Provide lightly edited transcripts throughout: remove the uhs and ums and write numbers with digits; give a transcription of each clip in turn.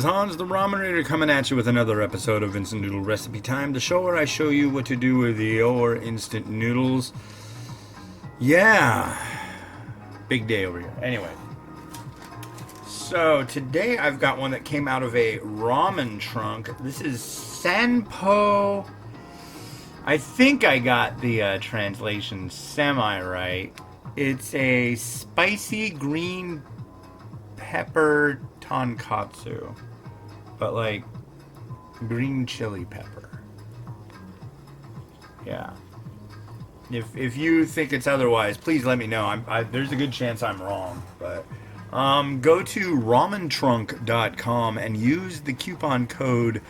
Hans, the Ramen Reader, coming at you with another episode of Instant Noodle Recipe Time, the show where I show you what to do with your instant noodles. Yeah, big day over here. Anyway, so today I've got one that came out of a ramen trunk. This is Sanpo. I think I got the translation semi-right. It's a spicy green pepper tonkotsu, but like green chili pepper. Yeah. If you think it's otherwise, please let me know. There's a good chance I'm wrong, but go to ramentrunk.com and use the coupon code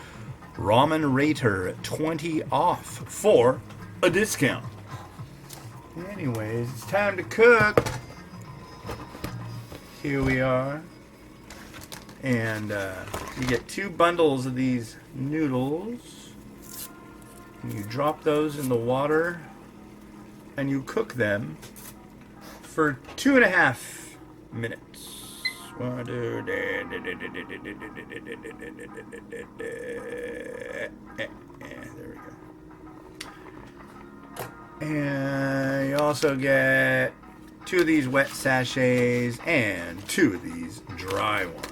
RamenRater20 off for a discount. Anyways, it's time to cook. Here we are. And you get 2 bundles of these noodles. And you drop those in the water. And you cook them for 2.5 minutes. There we go. And you also get 2 of these wet sachets and 2 of these dry ones.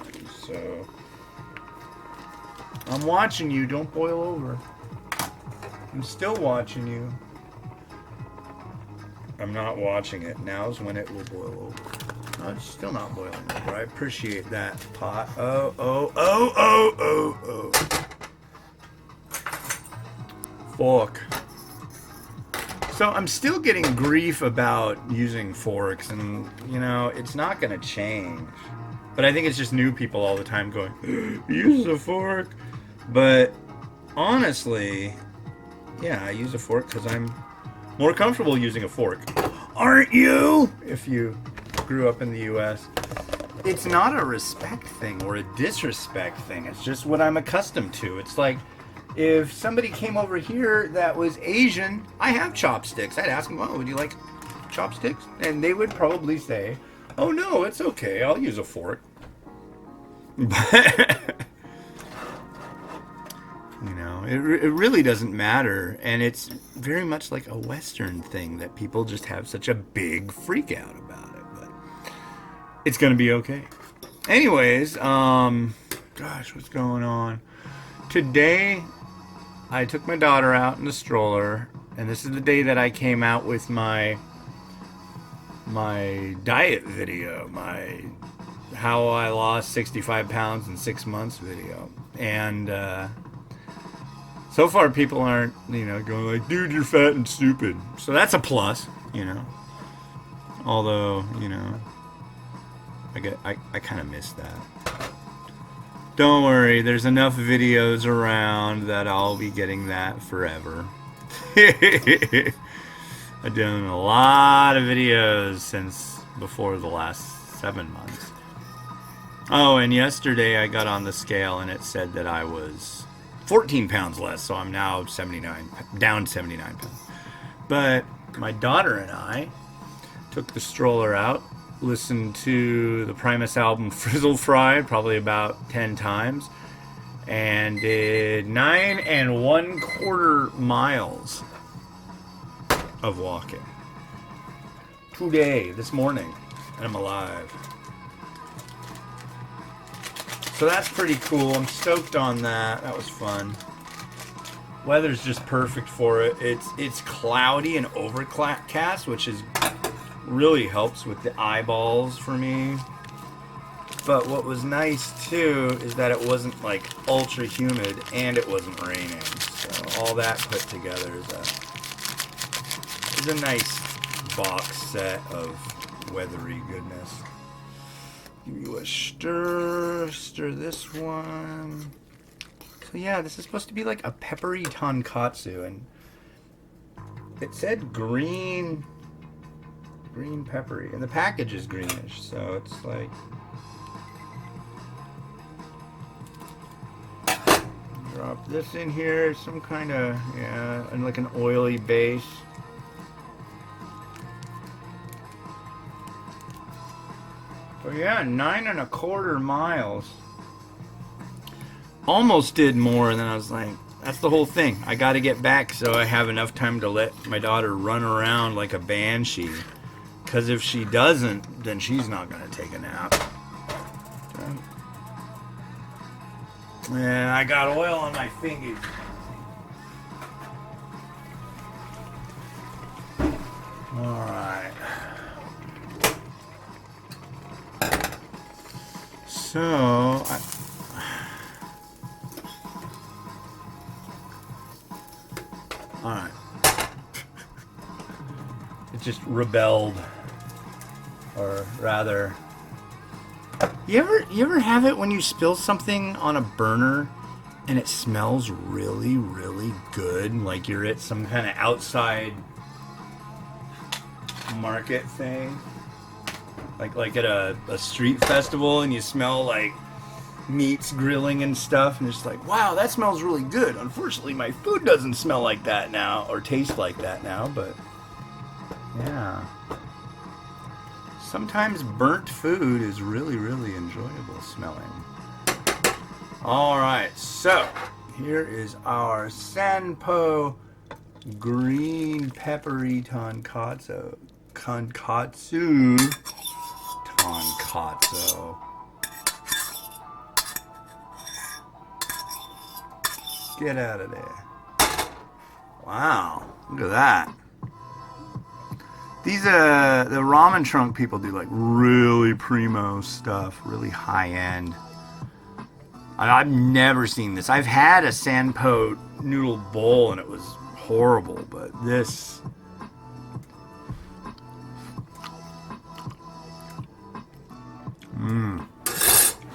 So I'm watching you. Don't boil over. I'm still watching you. I'm not watching it. Now's when it will boil over. Oh, it's still not boiling over. I appreciate that, pot. Oh. Fork. So I'm still getting grief about using forks, and, you know, it's not going to change. But I think it's just new people all the time going, use a fork. But honestly, yeah, I use a fork because I'm more comfortable using a fork. Aren't you? If you grew up in the U.S. It's not a respect thing or a disrespect thing. It's just what I'm accustomed to. It's like if somebody came over here that was Asian, I have chopsticks. I'd ask them, oh, would you like chopsticks? And they would probably say, oh, no, it's okay. I'll use a fork. But you know, it really doesn't matter, and it's very much like a Western thing that people just have such a big freak out about it, but it's gonna be okay. Anyways, gosh, what's going on? Today, I took my daughter out in the stroller, and this is the day that I came out with my diet video, my how I lost 65 pounds in 6 months video, and so far, people aren't, you know, going like, dude, you're fat and stupid. So that's a plus, you know. Although, you know, I kind of miss that. Don't worry, there's enough videos around that I'll be getting that forever. I've done a lot of videos since before the last 7 months. Oh, and yesterday I got on the scale and it said that I was 14 pounds less, so I'm now down 79 pounds. But my daughter and I took the stroller out, listened to the Primus album Frizzle Fry probably about 10 times, and did 9 1/4 miles of walking. Today, this morning, and I'm alive. So that's pretty cool. I'm stoked on that. That was fun. Weather's just perfect for it. It's cloudy and overcast, which is really helps with the eyeballs for me. But what was nice too is that it wasn't like ultra humid and it wasn't raining. So all that put together is a nice box set of weathery goodness. Give you a stir this one. So yeah, this is supposed to be like a peppery tonkotsu, and it said green peppery, and the package is greenish, so it's like drop this in here, some kind of, yeah, and like an oily base. So yeah, 9 1/4 miles. almost did more, and then I was like, that's the whole thing. I got to get back so I have enough time to let my daughter run around like a banshee. Because if she doesn't, then she's not going to take a nap. And I got oil on my fingers. Alright. So, alright. It just rebelled. Or rather, you ever have it when you spill something on a burner and it smells really, really good? Like you're at some kind of outside market thing? Like at a street festival, and you smell like meats grilling and stuff, and it's like, wow, that smells really good. Unfortunately, my food doesn't smell like that now, or taste like that now, but yeah. Sometimes burnt food is really, really enjoyable smelling. Alright, so here is our Sanpo green peppery tonkotsu. Tonkotsu. Get out of there. Wow, look at that. These the ramen trunk people do like really primo stuff, really high end. I've never seen this. I've had a Sanpo noodle bowl and it was horrible, but this.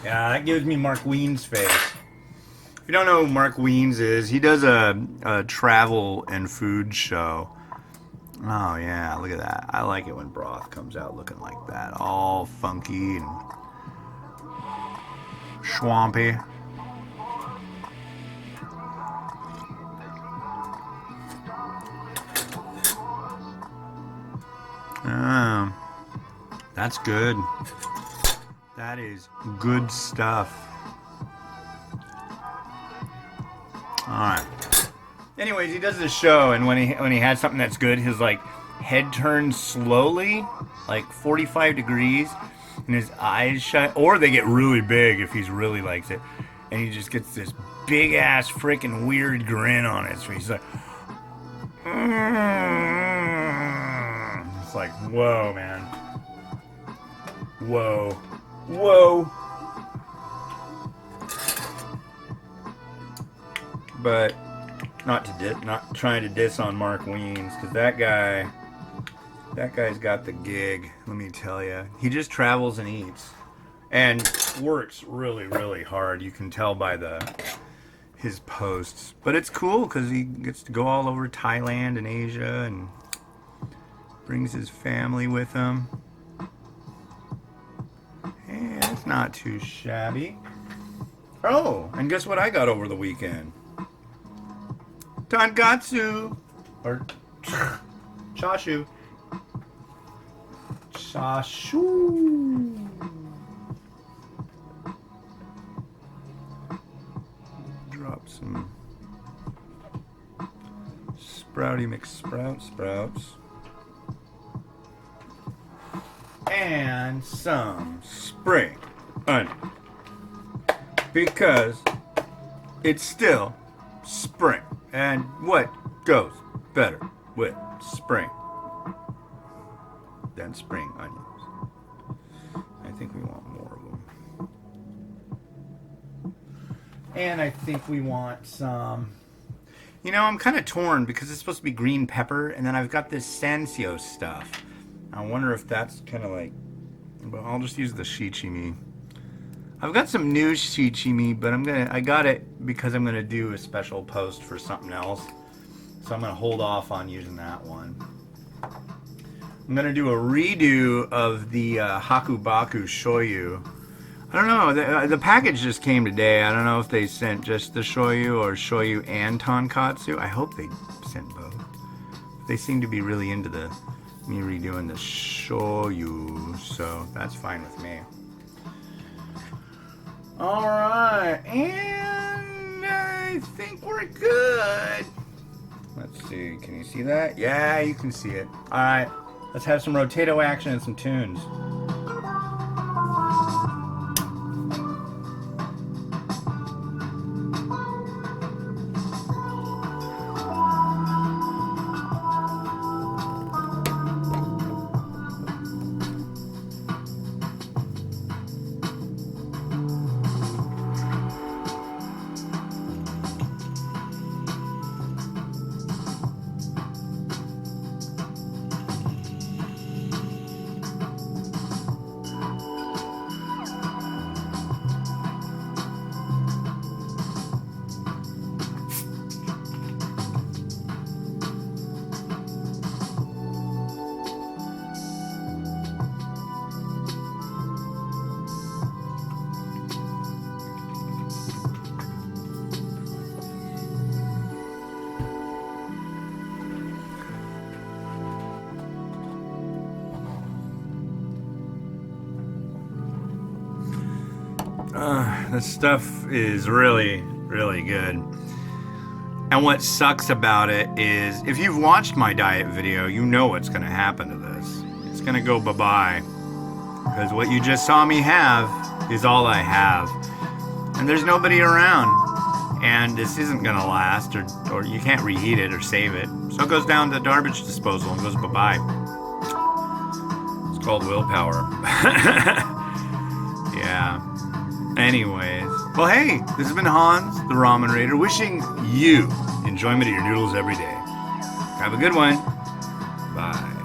Yeah, that gives me Mark Wien's face. If you don't know who Mark Wiens is, he does a travel and food show. Oh yeah, look at that. I like it when broth comes out looking like that. All funky and swampy. That's good. That is good stuff. Alright. Anyways, he does this show, and when he has something that's good, his like head turns slowly, like 45 degrees, and his eyes shut, or they get really big if he's really likes it, and he just gets this big ass freaking weird grin on his face. He's like, it's like, whoa, man, whoa, whoa. But not trying to diss on Mark Wiens, because that guy's got the gig. Let me tell you, he just travels and eats, and works really, really hard. You can tell by his posts. But it's cool because he gets to go all over Thailand and Asia, and brings his family with him. And it's not too shabby. Oh, and guess what I got over the weekend? Tonkotsu, or chashu. Drop some sprouty sprouts. And some spring onion. Because it's still spring. And what goes better with spring than spring onions? I think we want more of them. And I think we want some... You know, I'm kind of torn because it's supposed to be green pepper, and then I've got this Sansio stuff. I wonder if that's kind of like... Well, I'll just use the shichimi. I've got some new shichimi, but I got it because I'm gonna do a special post for something else. So I'm gonna hold off on using that one. I'm gonna do a redo of the Hakubaku shoyu. I don't know, the package just came today. I don't know if they sent just the shoyu or shoyu and tonkotsu. I hope they sent both. They seem to be really into me redoing the shoyu, so that's fine with me. Alright, and think we're good. Let's see. Can you see that? Yeah, you can see it. All right. Let's have some rotato action and some tunes. This stuff is really, really good. And what sucks about it is, if you've watched my diet video, you know what's going to happen to this. It's going to go bye-bye. Because what you just saw me have is all I have. And there's nobody around. And this isn't going to last, or you can't reheat it or save it. So it goes down to garbage disposal and goes bye-bye. It's called willpower. Yeah. Anyways, well, hey, this has been Hans, the Ramen Raider, wishing you enjoyment of your noodles every day. Have a good one. Bye.